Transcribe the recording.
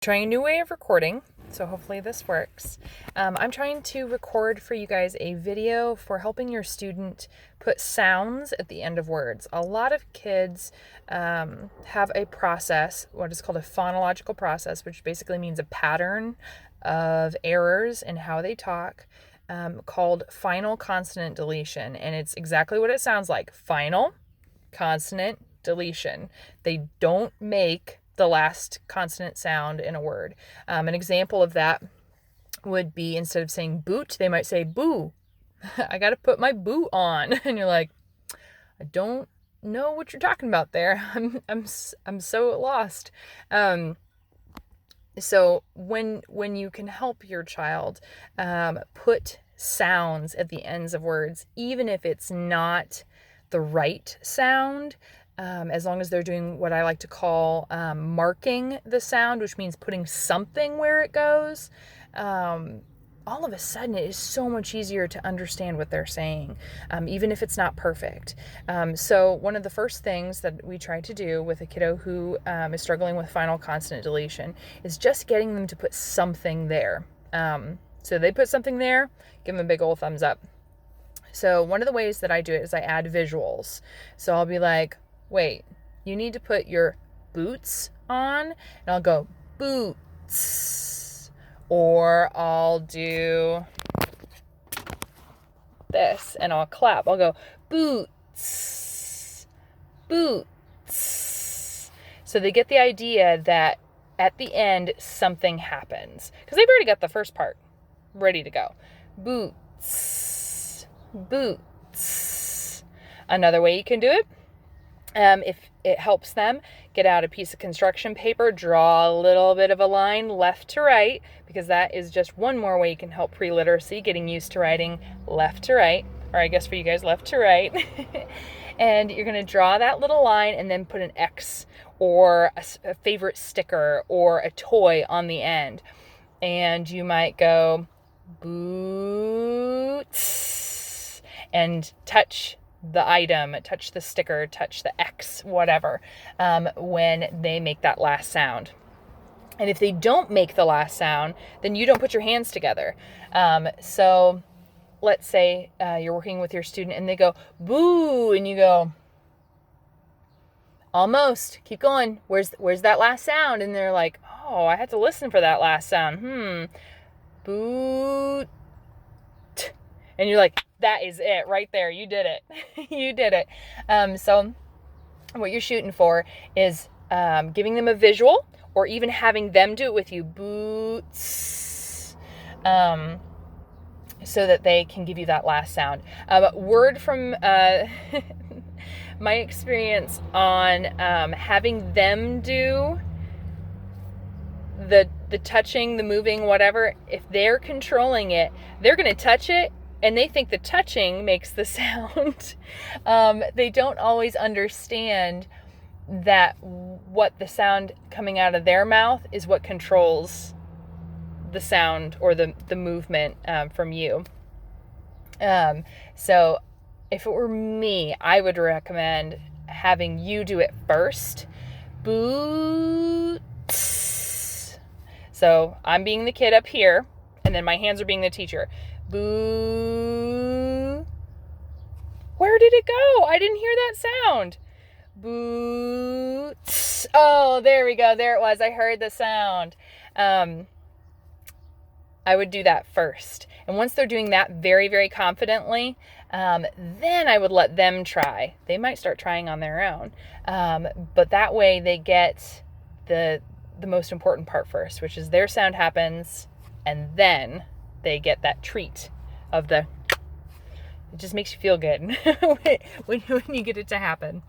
Trying a new way of recording, so hopefully this works. I'm trying to record for you guys a video for helping your student put sounds at the end of words. A lot of kids have a process, what is called a phonological process, which basically means a pattern of errors in how they talk, called final consonant deletion. And it's exactly what it sounds like: final consonant deletion. They don't make the last consonant sound in a word. An example of that would be, instead of saying boot, they might say boo. I got to put my boot on. And you're like, I don't know what you're talking about there. I'm so lost. So when you can help your child put sounds at the ends of words, even if it's not the right sound, as long as they're doing what I like to call marking the sound, which means putting something where it goes, all of a sudden it is so much easier to understand what they're saying, even if it's not perfect. So one of the first things that we try to do with a kiddo who is struggling with final consonant deletion is just getting them to put something there. So they put something there, give them a big old thumbs up. So one of the ways that I do it is I add visuals. So I'll be like, wait, you need to put your boots on, and I'll go boots. Or I'll do this and I'll clap. I'll go boots, boots. So they get the idea that at the end something happens, because they've already got the first part ready to go. Boots, boots. Another way you can do it, if it helps them, get out a piece of construction paper, draw a little bit of a line left to right, because that is just one more way you can help pre-literacy, getting used to writing left to right, or I guess for you guys, left to right. And you're going to draw that little line and then put an X or a favorite sticker or a toy on the end. And you might go boots and touch the item, touch the sticker, touch the X, whatever, when they make that last sound. And if they don't make the last sound, then you don't put your hands together. So let's say you're working with your student and they go boo, and you go almost, keep going, where's that last sound? And they're like, oh, I had to listen for that last sound. Boot. And you're like, that is it right there. You did it. You did it. So what you're shooting for is giving them a visual, or even having them do it with you. Boots. So that they can give you that last sound. Word from my experience on having them do the touching, the moving, whatever, if they're controlling it, they're going to touch it, and they think the touching makes the sound. They don't always understand that what the sound coming out of their mouth is what controls the sound or the movement from you. So if it were me, I would recommend having you do it first. Boots. So I'm being the kid up here, and then my hands are being the teacher. Boo. Where did it go? I didn't hear that sound. Boots. Oh, there we go. There it was. I heard the sound. I would do that first. And once they're doing that very, very confidently, then I would let them try. They might start trying on their own. But that way they get the most important part first, which is their sound happens, and then they get that treat of it just makes you feel good when you get it to happen.